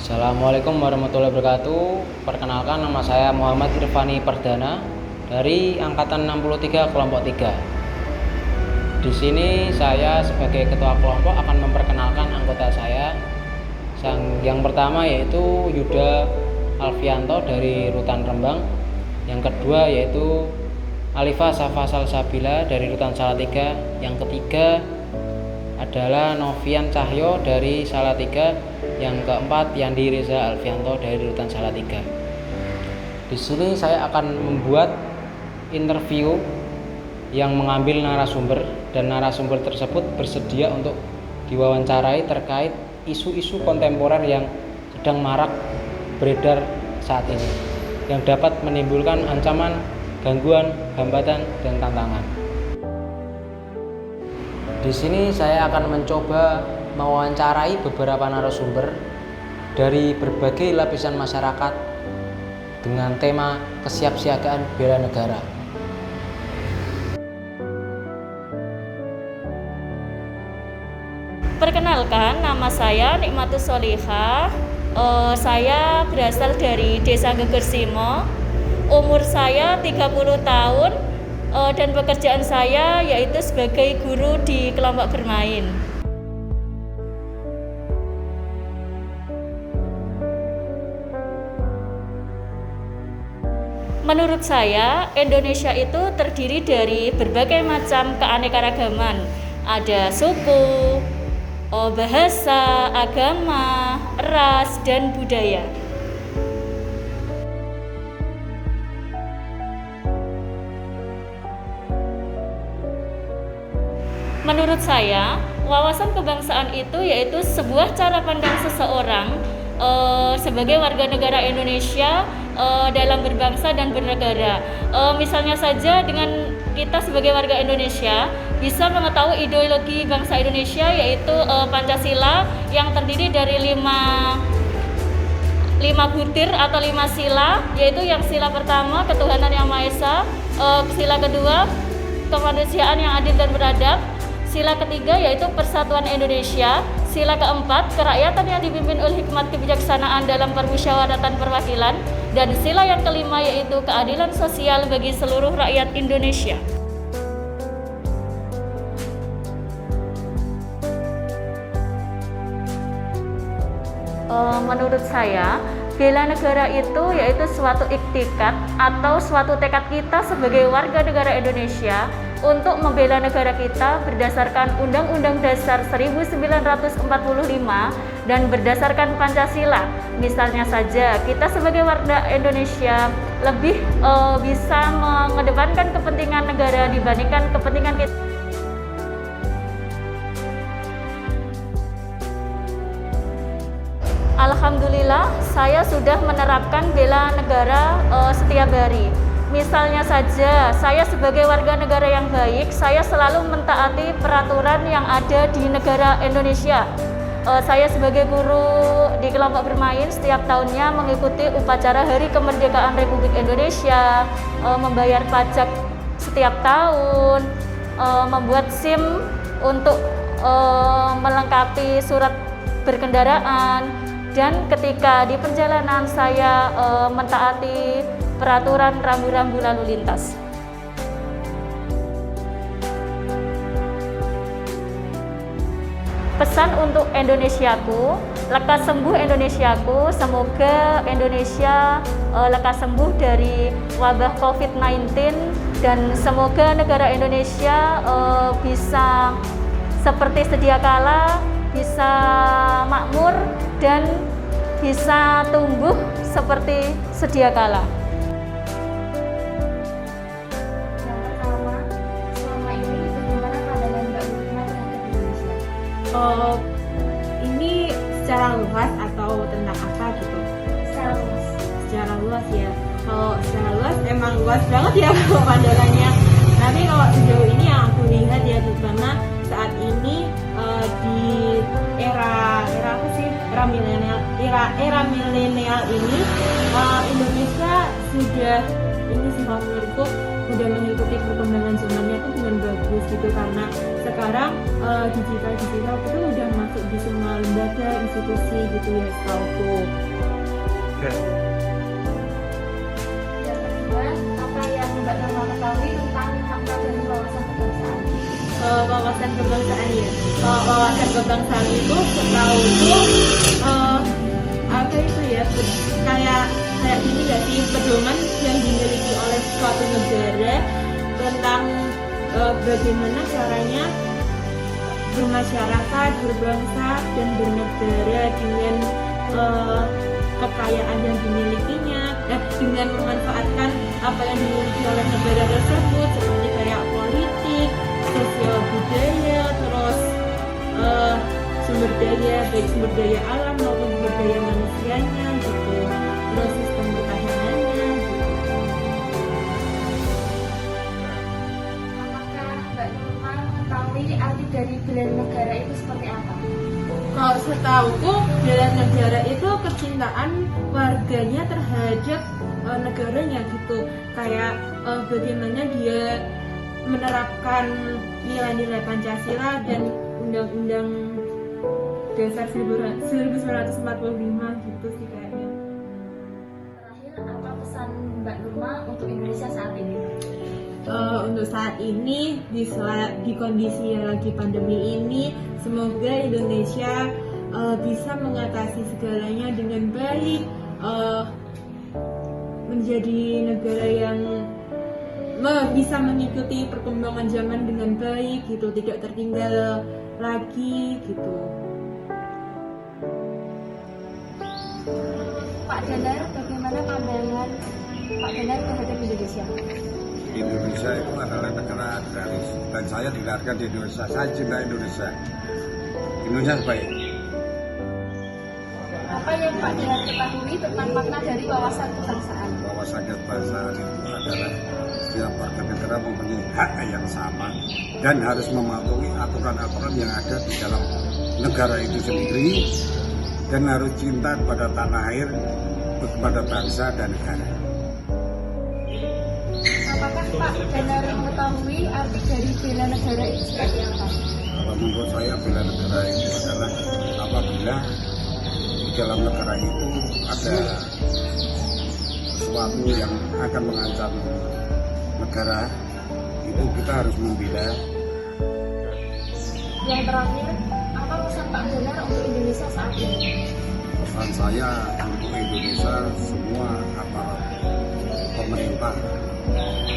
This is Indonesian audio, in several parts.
Assalamualaikum warahmatullahi wabarakatuh. Perkenalkan, nama saya Muhammad Irfani Perdana dari angkatan 63 kelompok 3. Di sini saya sebagai ketua kelompok akan memperkenalkan anggota saya. Yang pertama yaitu Yuda Alfianto dari Rutan Rembang. Yang kedua yaitu Alifa Safa Salsabila dari Rutan Salatiga. Yang ketiga adalah Novian Cahyo dari Salatiga. Yang keempat Yandi Reza Alfianto dari Rutan Salatiga. Di sini saya akan membuat interview yang mengambil narasumber, dan narasumber tersebut bersedia untuk diwawancarai terkait isu-isu kontemporer yang sedang marak beredar saat ini, yang dapat menimbulkan ancaman, gangguan, hambatan, dan tantangan. Di sini saya akan mencoba mewawancarai beberapa narasumber dari berbagai lapisan masyarakat dengan tema kesiapsiagaan bela negara. Perkenalkan, nama saya Nikmatus Solihah. Saya berasal dari Desa Gegersimo. Umur saya 30 tahun dan pekerjaan saya yaitu sebagai guru di kelompok bermain. Menurut saya, Indonesia itu terdiri dari berbagai macam keanekaragaman. Ada suku, bahasa, agama, ras, dan budaya. Menurut saya, wawasan kebangsaan itu yaitu sebuah cara pandang seseorang sebagai warga negara Indonesia dalam berbangsa dan bernegara. Misalnya saja dengan kita sebagai warga Indonesia bisa mengetahui ideologi bangsa Indonesia yaitu Pancasila yang terdiri dari lima butir atau 5 sila, yaitu yang sila pertama ketuhanan yang Maha Esa, sila kedua kemanusiaan yang adil dan beradab, sila ketiga yaitu persatuan Indonesia, sila keempat kerakyatan yang dipimpin oleh hikmat kebijaksanaan dalam permusyawaratan perwakilan, dan sila yang kelima yaitu keadilan sosial bagi seluruh rakyat Indonesia. Menurut saya, bela negara itu yaitu suatu iktikat atau suatu tekad kita sebagai warga negara Indonesia untuk membela negara kita berdasarkan Undang-Undang Dasar 1945 dan berdasarkan Pancasila. Misalnya saja, kita sebagai warga Indonesia lebih bisa mengedepankan kepentingan negara dibandingkan kepentingan kita. Alhamdulillah, saya sudah menerapkan bela negara setiap hari. Misalnya saja, saya sebagai warga negara yang baik, saya selalu mentaati peraturan yang ada di negara Indonesia. Saya sebagai guru di kelompok bermain setiap tahunnya mengikuti upacara Hari Kemerdekaan Republik Indonesia, membayar pajak setiap tahun, membuat SIM untuk melengkapi surat berkendaraan, dan ketika di perjalanan saya mentaati peraturan rambu-rambu lalu lintas. Pesan untuk Indonesiaku, lekas sembuh Indonesiaku, semoga Indonesia lekas sembuh dari wabah COVID-19 dan semoga negara Indonesia bisa seperti sedia kala, bisa makmur dan bisa tumbuh seperti sedia kala. Yang pertama, selama ini bagaimana pandangan Mbak Lukman terhadap Indonesia? Ini secara luas atau tentang apa gitu? Secara luas. Secara luas ya. Kalau secara luas emang luas banget ya kalau pandangannya. Tapi kalau sejauh ini yang aku lihat ya, terutama saat ini di era apa sih? Era milenial ini Indonesia sudah ini sih kalau menurutku udah mengikuti perkembangan zamannya tuh dengan bagus gitu, karena sekarang digital itu udah masuk di semua lembaga institusi gitu ya setauku. Yang kedua, apa yang Mbak Nurma ketahui tentang makna dari wawasan kebangsaan? Wawasan kebangsaan ya. Wawasan kebangsaan itu setauku apa itu ya, kayak gini nggak sih, pedoman yang dimiliki oleh suatu negara tentang bagaimana caranya bermasyarakat, berbangsa dan bernegara dengan kekayaan yang dimilikinya, dengan memanfaatkan apa yang dimiliki oleh negara tersebut seperti kayak politik, sosial budaya, terus sumber daya, baik sumber daya alam maupun sumber daya manusianya gitu, terus sistem pertahanannya gitu. Apakah Mbak Nurma mengetahui arti dari bela negara itu seperti apa? Kalau setauku bela negara itu kecintaan warganya terhadap negaranya gitu, kayak bagaimana dia menerapkan nilai-nilai Pancasila dan Undang-Undang Dasar 1945 gitu sih kayaknya. Terakhir, apa pesan Mbak Nurma untuk Indonesia saat ini? Untuk saat ini di kondisi yang lagi pandemi ini, semoga Indonesia bisa mengatasi segalanya dengan baik, menjadi negara yang bisa mengikuti perkembangan zaman dengan baik gitu, tidak tertinggal lagi gitu. Pak Danar, bagaimana pandangan Pak Danar terhadap Indonesia? Indonesia itu adalah negara agraris dan saya dilahirkan di Indonesia. Saya cinta Indonesia. Indonesia baik. Apa yang Pak Danar ketahui tentang makna dari wawasan kebangsaan? Wawasan kebangsaan itu adalah setiap warga negara mempunyai hak yang sama dan harus mematuhi aturan-aturan yang ada di dalam negara itu sendiri dan harus cinta kepada tanah air, kepada bangsa dan negara. Apakah Pak Danar mengetahui arti dari bela negara itu seperti apa? Kalau menurut saya bela negara itu adalah apabila di dalam negara itu ada sesuatu yang akan mengancam negara, itu kita harus membela. Yang terakhir, apa pesan Pak Danar untuk Indonesia saat ini? Pesan saya untuk Indonesia, semua aparat pemerintah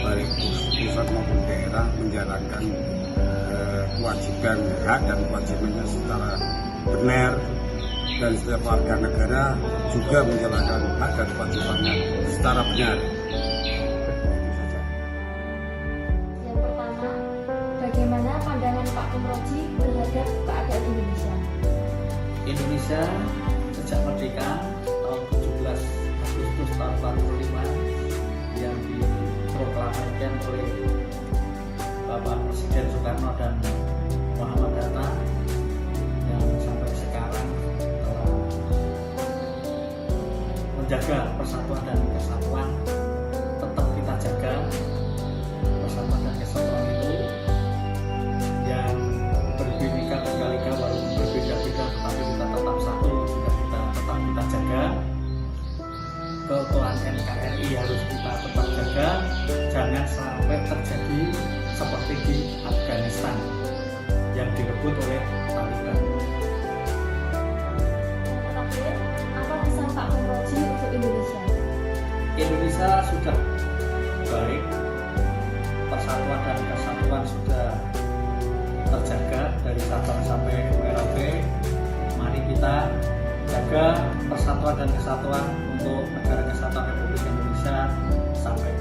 baik pusat maupun daerah menjalankan kewajiban hak dan kewajibannya secara benar, dan setiap warga negara juga menjalankan hak dan kewajibannya secara benar. Yang pertama, bagaimana pandangan Pak Kumroji terhadap keadaan Indonesia? Indonesia sejak merdeka tahun 17 Agustus tahun 45 yang diproklamasikan oleh Bapak Presiden Soekarno dan Muhammad Hatta, yang sampai sekarang telah menjaga persatuan dan kesatuan. Tetap kita jaga persatuan dan kesatuan itu yang berbineka tunggal ika, walaupun berbeda-beda tetapi kita tetap satu, juga kita jaga. Keutuhan NKRI harus kita tetap jaga, jangan sampai terjadi seperti di Afghanistan yang direbut oleh Taliban. Terakhir, apa pesan Pak Kumroji untuk Indonesia? Indonesia sudah baik, persatuan dan kesatuan sudah terjaga dari Sabang sampai Merauke. Mari kita jaga persatuan dan kesatuan untuk negara kesatuan Republik Indonesia sampai